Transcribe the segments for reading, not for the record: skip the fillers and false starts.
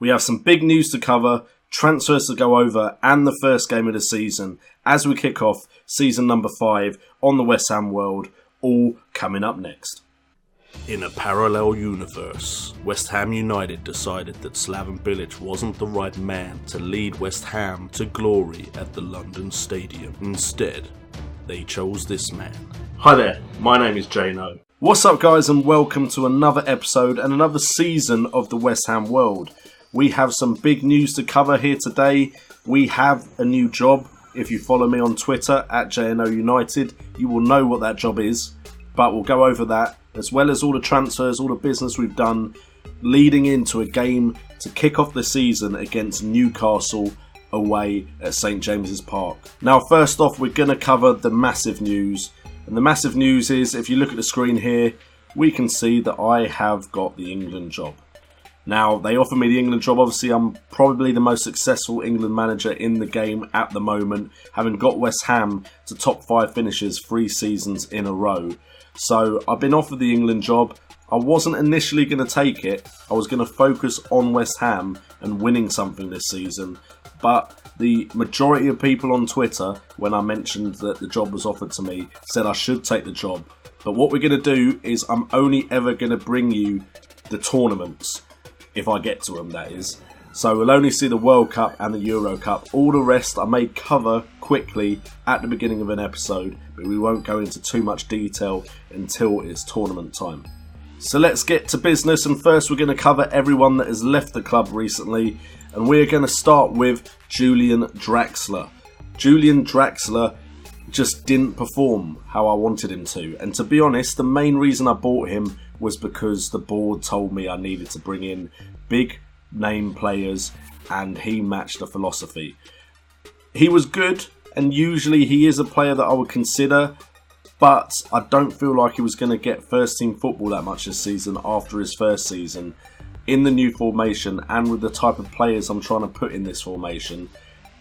We have some big news to cover, transfers to go over, and the first game of the season as we kick off season number 5 on the West Ham world, all coming up next. In a parallel universe, West Ham United decided that Slaven Bilic wasn't the right man to lead West Ham to glory at the London Stadium. Instead, they chose this man. Hi there, my name is JNO. What's up guys, and welcome to another episode and another season of the West Ham world. We have some big news to cover here today. We have a new job. If you follow me on Twitter at JNO United, you will know what that job is. But we'll go over that, as well as all the transfers, all the business we've done, leading into a game to kick off the season against Newcastle away at St James's Park. Now, first off, we're going to cover the massive news. And the massive news is, if you look at the screen here, we can see that I have got the England job. Now, they offered me the England job. Obviously, I'm probably the most successful England manager in the game at the moment, having got West Ham to top 5 finishes 3 seasons in a row. So, I've been offered the England job. I wasn't initially going to take it. I was going to focus on West Ham and winning something this season. But the majority of people on Twitter, when I mentioned that the job was offered to me, said I should take the job. But what we're going to do is I'm only ever going to bring you the tournaments. If I get to them, that is. So we'll only see the World Cup and the Euro Cup. All the rest I may cover quickly at the beginning of an episode, but we won't go into too much detail until it's tournament time. So let's get to business, and first we're going to cover everyone that has left the club recently, and we're going to start with Julian Draxler. Julian Draxler just didn't perform how I wanted him to, and to be honest, the main reason I bought him was because the board told me I needed to bring in big name players, and he matched the philosophy. He was good, and usually he is a player that I would consider, but I don't feel like he was going to get first team football that much this season after his first season in the new formation and with the type of players I'm trying to put in this formation.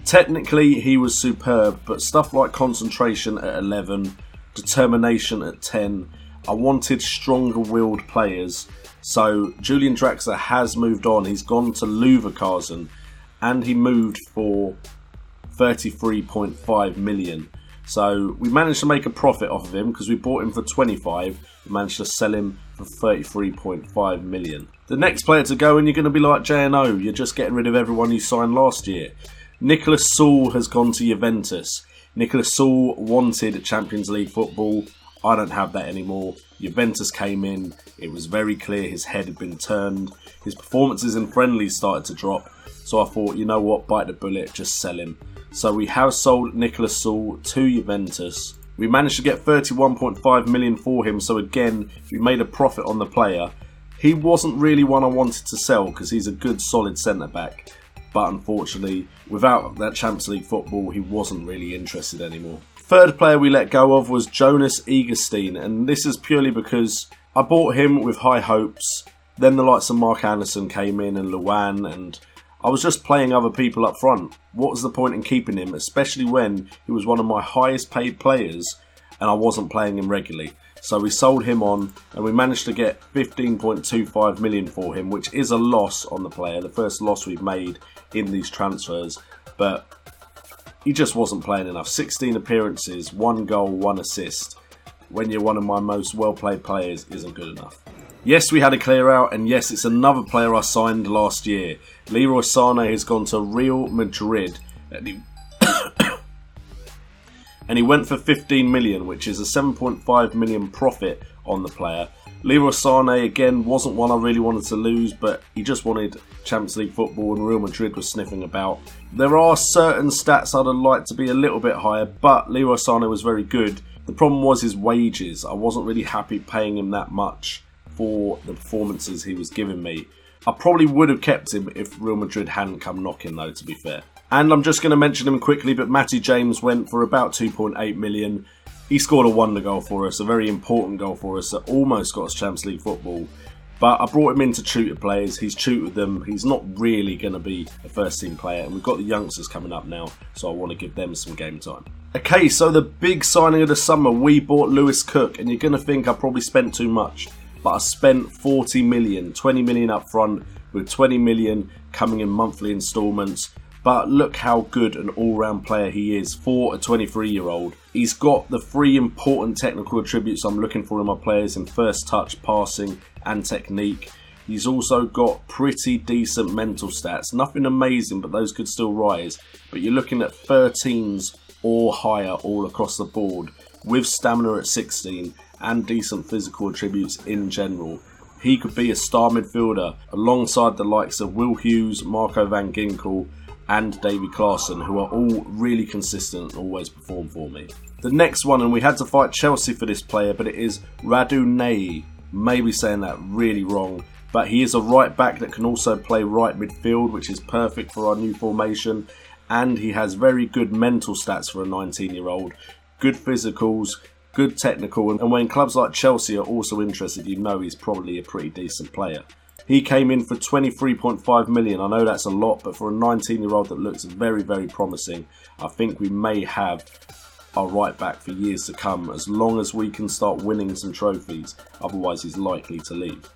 Technically he was superb, but stuff like concentration at 11, determination at 10, I wanted stronger willed players. So Julian Draxler has moved on. He's gone to Leverkusen and he moved for 33.5 million. So we managed to make a profit off of him because we bought him for 25. We managed to sell him for 33.5 million. The next player to go, and you're going to be like JNO, you're just getting rid of everyone you signed last year. Nicholas Saul has gone to Juventus. Nicholas Saul wanted Champions League football. I don't have that anymore. Juventus came in. It was very clear his head had been turned. His performances in friendlies started to drop. So I thought, you know what, bite the bullet, just sell him. So we have sold Nicholas Saul to Juventus. We managed to get 31.5 million for him. So again, we made a profit on the player. He wasn't really one I wanted to sell because he's a good solid centre-back. But unfortunately, without that Champions League football, he wasn't really interested anymore. Third player we let go of was Jonas Egerstein, and this is purely because I bought him with high hopes. Then the likes of Mark Anderson came in and Luan, and I was just playing other people up front. What was the point in keeping him, especially when he was one of my highest paid players and I wasn't playing him regularly? So we sold him on and we managed to get 15.25 million for him, which is a loss on the player, the first loss we've made in these transfers, but he just wasn't playing enough. 16 appearances, 1 goal, 1 assist, when you're one of my most well-played players, isn't good enough. Yes, we had a clear out, and yes, it's another player I signed last year. Leroy Sané has gone to Real Madrid, and he went for 15 million, which is a 7.5 million profit on the player. Leroy Sané, again, wasn't one I really wanted to lose, but he just wanted Champions League football and Real Madrid was sniffing about. There are certain stats I'd have liked to be a little bit higher, but Leroy Sané was very good. The problem was his wages. I wasn't really happy paying him that much for the performances he was giving me. I probably would have kept him if Real Madrid hadn't come knocking, though, to be fair. And I'm just going to mention him quickly, but Matty James went for about 2.8 million. He scored a wonder goal for us, a very important goal for us that almost got us Champions League football. But I brought him in to tutor players. He's tutored them. He's not really going to be a first team player. And we've got the youngsters coming up now, so I want to give them some game time. Okay, so the big signing of the summer, we bought Lewis Cook. And you're going to think I probably spent too much. But I spent 40 million, 20 million up front with 20 million coming in monthly instalments. But look how good an all-round player he is for a 23-year-old. He's got the 3 important technical attributes I'm looking for in my players in first touch, passing and technique. He's also got pretty decent mental stats. Nothing amazing, but those could still rise. But you're looking at 13s or higher all across the board, with stamina at 16 and decent physical attributes in general. He could be a star midfielder alongside the likes of Will Hughes, Marco van Ginkel and Davy Klaassen, who are all really consistent and always perform for me. The next one, and we had to fight Chelsea for this player, but it is Radu Ney. Maybe saying that really wrong, but he is a right back that can also play right midfield, which is perfect for our new formation, and he has very good mental stats for a 19-year-old, good physicals, good technical, and when clubs like Chelsea are also interested, you know he's probably a pretty decent player. He came in for 23.5 million. I know that's a lot, but for a 19-year-old that looks very, very promising, I think we may have our right back for years to come, as long as we can start winning some trophies. Otherwise, he's likely to leave.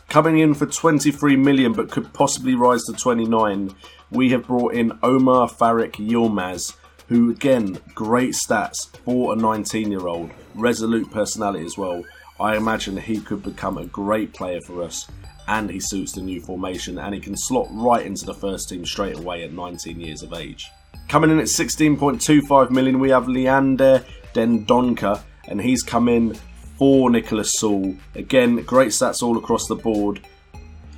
Coming in for 23 million, but could possibly rise to 29, we have brought in Omar Farik Yilmaz, who, again, great stats for a 19-year-old. Resolute personality as well. I imagine he could become a great player for us, and he suits the new formation, and he can slot right into the first team straight away at 19 years of age. Coming in at 16.25 million, we have Leander Dendoncker, and he's come in for Nicholas Saul. Again, great stats all across the board.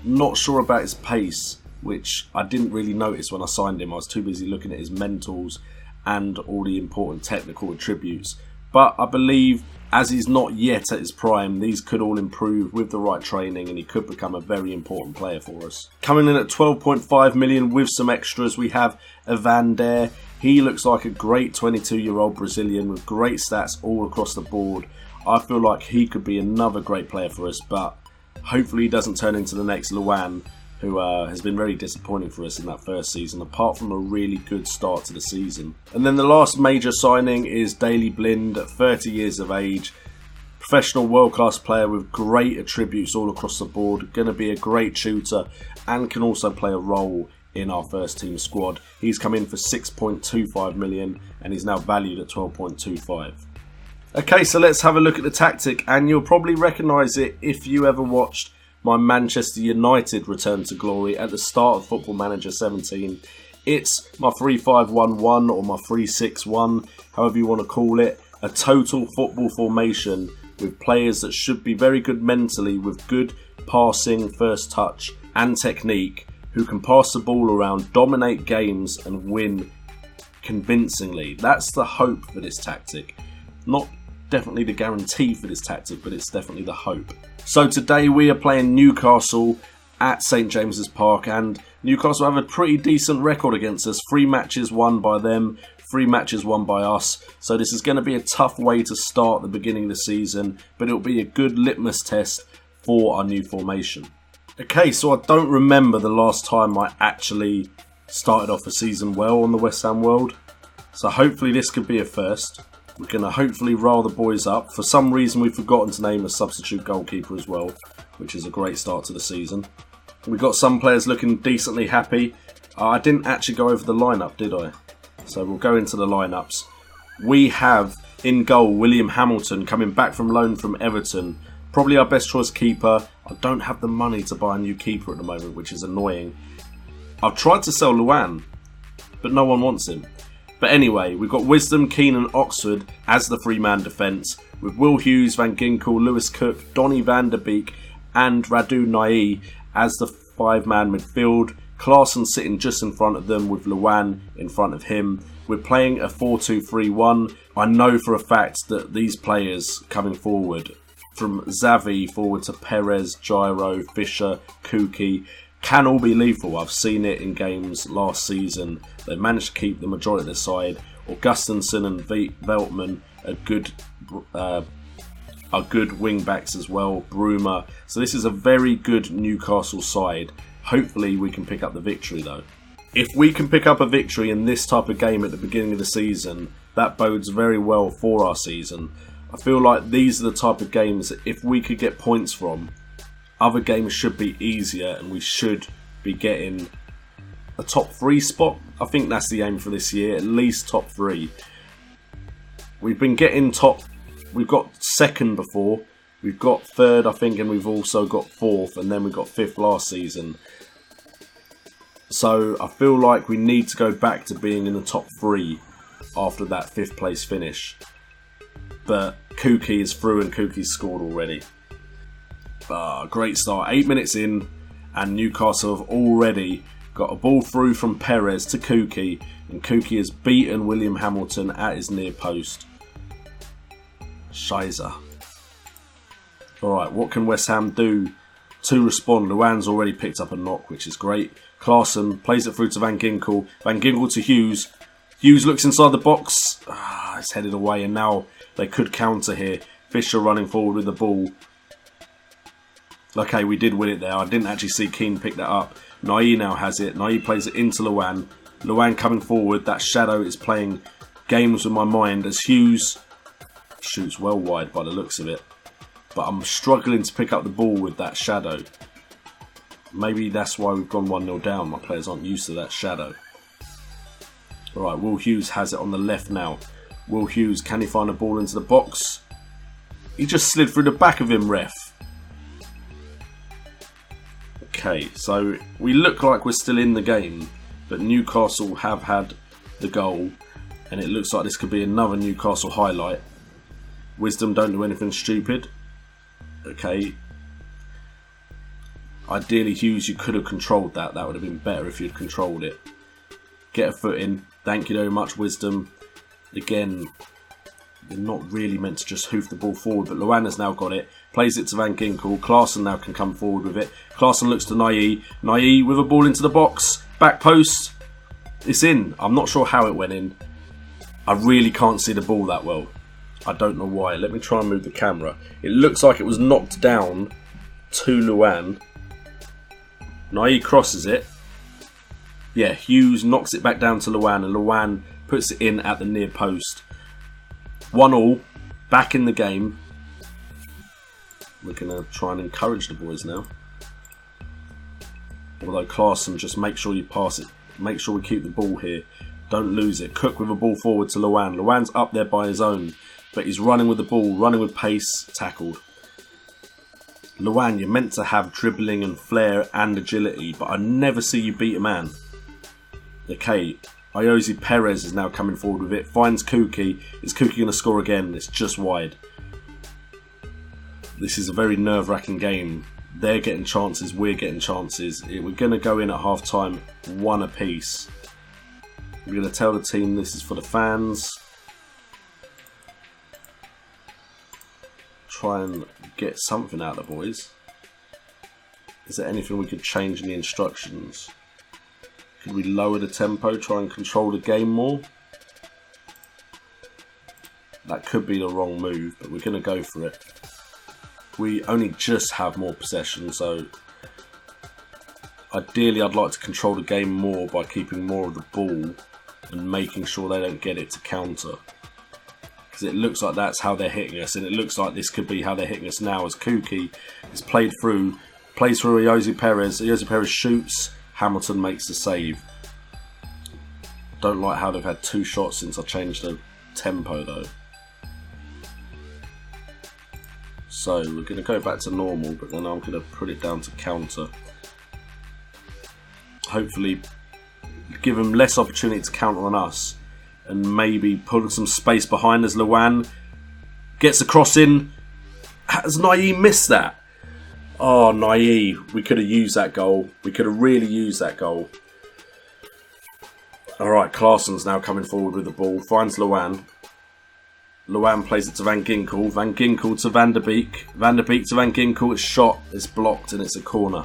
Not sure about his pace, which I didn't really notice when I signed him. I was too busy looking at his mentals and all the important technical attributes. But I believe, as he's not yet at his prime, these could all improve with the right training, and he could become a very important player for us. Coming in at 12.5 million with some extras, we have Evander. He looks like a great 22-year-old Brazilian with great stats all across the board. I feel like he could be another great player for us, but hopefully he doesn't turn into the next Luan, who has been very disappointing for us in that first season, apart from a really good start to the season. And then the last major signing is Daley Blind, at 30 years of age. Professional world-class player with great attributes all across the board. Going to be a great shooter and can also play a role in our first team squad. He's come in for 6.25 million and he's now valued at 12.25. Okay, so let's have a look at the tactic, and you'll probably recognise it if you ever watched my Manchester United return to glory at the start of Football Manager 17. It's my 3-5-1-1 or my 3-6-1, however you want to call it. A total football formation with players that should be very good mentally, with good passing, first touch and technique, who can pass the ball around, dominate games and win convincingly. That's the hope for this tactic. Not definitely the guarantee for this tactic, but it's definitely the hope. So today we are playing Newcastle at St James's Park, and Newcastle have a pretty decent record against us. 3 matches won by them, 3 matches won by us. So this is going to be a tough way to start the beginning of the season, but it'll be a good litmus test for our new formation. Okay, so I don't remember the last time I actually started off a season well on the West Ham World. So hopefully this could be a first. We're going to hopefully rile the boys up. For some reason we've forgotten to name a substitute goalkeeper as well, which is a great start to the season. We've got some players looking decently happy. I didn't actually go over the lineup, did I? So we'll go into the lineups. We have in goal William Hamilton, coming back from loan from Everton. Probably our best choice keeper. I don't have the money to buy a new keeper at the moment, which is annoying. I've tried to sell Luan, but no one wants him. But anyway, we've got Wisdom, Keane and Oxford as the 3-man defence, with Will Hughes, Van Ginkel, Lewis Cook, Donny van der Beek and Radu Ney as the 5-man midfield. Klaassen sitting just in front of them with Luan in front of him. We're playing a 4-2-3-1. I know for a fact that these players coming forward, from Xavi forward to Perez, Gyro, Fisher, Kuki, can all be lethal. I've seen it in games last season. They managed to keep the majority of their side. Augustinsson and Veltman are good wing backs as well. Bruma. So this is a very good Newcastle side. Hopefully we can pick up the victory though. If we can pick up a victory in this type of game at the beginning of the season, that bodes very well for our season. I feel like these are the type of games that if we could get points from, other games should be easier and we should be getting a top 3 spot. I think that's the aim for this year, at least top 3. We've been getting top, we've got 2nd before, we've got 3rd I think, and we've also got 4th, and then we got 5th last season. So I feel like we need to go back to being in the top 3 after that 5th place finish. But Kuki is through and Kuki's scored already. Great start, 8 minutes in, and Newcastle have already got a ball through from Perez to Kuki, and Kuki has beaten William Hamilton at his near post. Scheiße. Alright, what can West Ham do to respond? Luan's already picked up a knock, which is great. Klaassen plays it through to Van Ginkel. Van Ginkel to Hughes. Hughes looks inside the box. It's headed away, and now they could counter here. Fisher running forward with the ball. Okay, we did win it there. I didn't actually see Keane pick that up. Nai now has it. Nai plays it into Luan. Luan coming forward. That shadow is playing games with my mind as Hughes shoots well wide by the looks of it. But I'm struggling to pick up the ball with that shadow. Maybe that's why we've gone 1-0 down. My players aren't used to that shadow. Alright, Will Hughes has it on the left now. Will Hughes, can he find a ball into the box? He just slid through the back of him, ref. Okay, so we look like we're still in the game, but Newcastle have had the goal, and it looks like this could be another Newcastle highlight. Wisdom, don't do anything stupid. Okay. Ideally, Hughes, you could have controlled that. That would have been better if you'd controlled it. Get a foot in. Thank you very much, Wisdom. Again, you're not really meant to just hoof the ball forward, but Luan has now got it. Plays it to Van Ginkel. Klaassen now can come forward with it. Klaassen looks to Nai. Nai with a ball into the box. Back post. It's in. I'm not sure how it went in. I really can't see the ball that well. I don't know why. Let me try and move the camera. It looks like it was knocked down to Luan. Nai crosses it. Yeah, Hughes knocks it back down to Luan, and Luan puts it in at the near post. 1-1, back in the game. We're going to try and encourage the boys now. Although Klaassen, just make sure you pass it. Make sure we keep the ball here. Don't lose it. Cook with a ball forward to Luan. Luan's up there by his own, but he's running with the ball, running with pace, tackled. Luan, you're meant to have dribbling and flair and agility, but I never see you beat a man. Okay, Ayoze Perez is now coming forward with it. Finds Kuki. Is Kuki going to score again? It's just wide. This is a very nerve-wracking game. They're getting chances, we're getting chances. We're going to go in at half-time, 1 apiece. We're going to tell the team this is for the fans. Try and get something out of the boys. Is there anything we could change in the instructions? Could we lower the tempo, try and control the game more? That could be the wrong move, but we're going to go for it. We only just have more possession, so ideally I'd like to control the game more by keeping more of the ball and making sure they don't get it to counter. Because it looks like that's how they're hitting us, and it looks like this could be how they're hitting us now as Kuki is plays through Ayoze Perez. Ayoze Perez shoots, Hamilton makes the save. Don't like how they've had 2 shots since I changed the tempo though. So we're going to go back to normal, but then I'm going to put it down to counter. Hopefully give them less opportunity to counter on us, and maybe put some space behind as Luan gets a cross in. Has Nai missed that? Oh, Nai, we could have used that goal. We could have really used that goal. Alright, Klaassen's now coming forward with the ball. Finds Luan. Luan plays it to Van Ginkel. Van Ginkel to Van der Beek. Van der Beek to Van Ginkel. It's shot. It's blocked and it's a corner.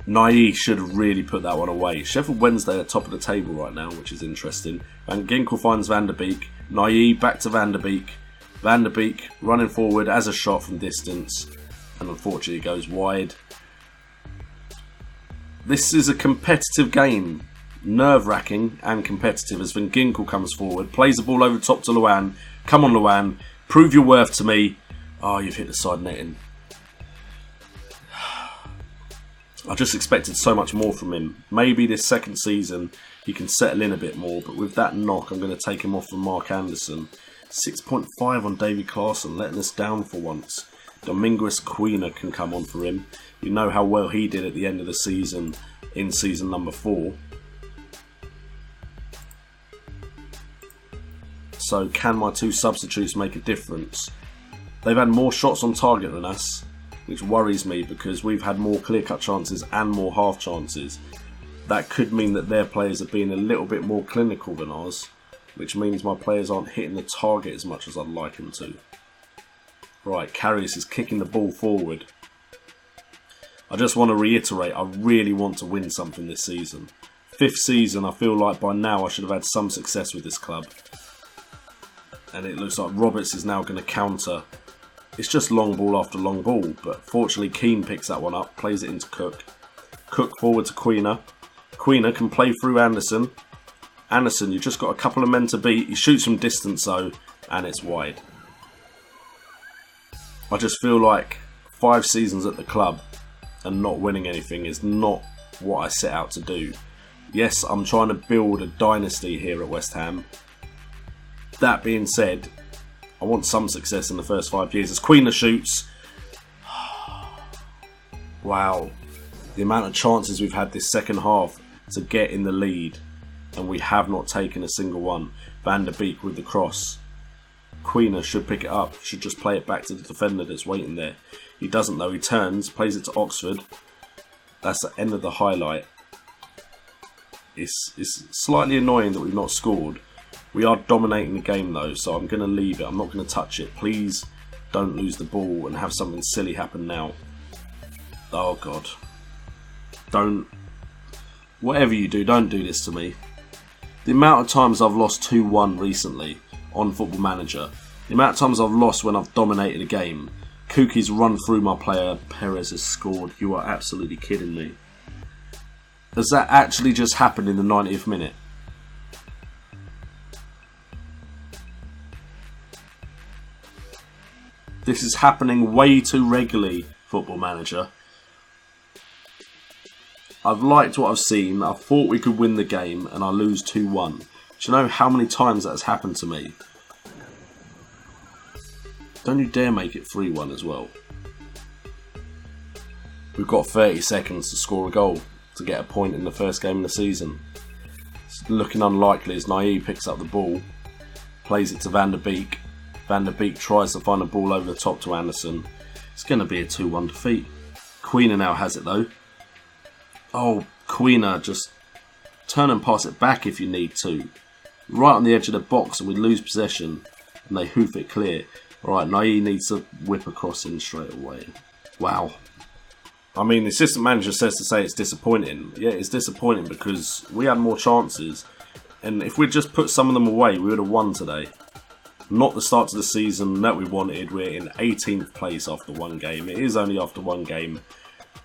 Nai should have really put that one away. Sheffield Wednesday are top of the table right now, which is interesting. Van Ginkel finds Van der Beek. Nai back to Van der Beek. Van der Beek running forward as a shot from distance. And unfortunately it goes wide. This is a competitive game. Nerve-wracking and competitive as Van Ginkel comes forward. Plays the ball over the top to Luan. Come on, Luan. Prove your worth to me. Oh, you've hit the side netting. I just expected so much more from him. Maybe this second season he can settle in a bit more, but with that knock I'm going to take him off for Mark Anderson. 6.5 on Davy Clarkson, letting us down for once. Dominguez Quina can come on for him. You know how well he did at the end of the season in season number 4. So can my 2 substitutes make a difference? They've had more shots on target than us, which worries me because we've had more clear-cut chances and more half chances. That could mean that their players are being a little bit more clinical than ours, which means my players aren't hitting the target as much as I'd like them to. Right, Karius is kicking the ball forward. I just want to reiterate, I really want to win something this season. 5th season, I feel like by now I should have had some success with this club. And it looks like Roberts is now going to counter. It's just long ball after long ball, but fortunately Keane picks that one up, plays it into Cook. Cook forward to Quina. Quina can play through Anderson. Anderson, you've just got a couple of men to beat. He shoots from distance though, and it's wide. I just feel like 5 seasons at the club and not winning anything is not what I set out to do. Yes, I'm trying to build a dynasty here at West Ham. That being said, I want some success in the first 5 years. As Quina shoots, wow, the amount of chances we've had this second half to get in the lead, and we have not taken a single one. Van der Beek with the cross. Quina should pick it up, should just play it back to the defender that's waiting there. He doesn't though, he turns, plays it to Oxford. That's the end of the highlight. It's slightly annoying that we've not scored. We are dominating the game though, so I'm going to leave it. I'm not going to touch it. Please don't lose the ball and have something silly happen now. Oh God. Don't. Whatever you do, don't do this to me. The amount of times I've lost 2-1 recently on Football Manager. The amount of times I've lost when I've dominated a game. Kuki's run through my player. Perez has scored. You are absolutely kidding me. Has that actually just happened in the 90th minute? This is happening way too regularly, Football Manager. I've liked what I've seen. I thought we could win the game and I lose 2-1. Do you know how many times that has happened to me? Don't you dare make it 3-1 as well. We've got 30 seconds to score a goal to get a point in the first game of the season. It's looking unlikely as Naïe picks up the ball, plays it to Van der Beek. Van der Beek tries to find a ball over the top to Anderson. It's going to be a 2-1 defeat. Quina now has it though. Oh, Quina, just turn and pass it back if you need to. Right on the edge of the box and we lose possession and they hoof it clear. Alright, Naïe needs to whip across in straight away. Wow. I mean, the assistant manager says to say it's disappointing. Yeah, it's disappointing because we had more chances. And if we'd just put some of them away, we would have won today. Not the start to the season that we wanted. We're in 18th place after one game. It is only after one game.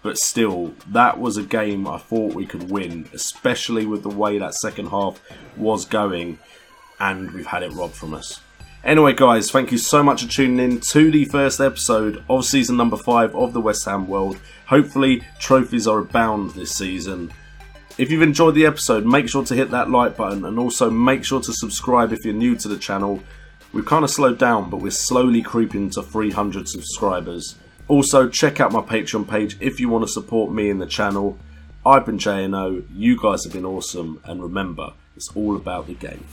But still, that was a game I thought we could win, especially with the way that second half was going, and we've had it robbed from us. Anyway guys, thank you so much for tuning in to the first episode of season number 5 of the West Ham World. Hopefully trophies are abound this season. If you've enjoyed the episode, make sure to hit that like button and also make sure to subscribe if you're new to the channel. We've kind of slowed down, but we're slowly creeping to 300 subscribers. Also, check out my Patreon page if you want to support me in the channel. I've been JNO, you guys have been awesome, and remember, it's all about the game.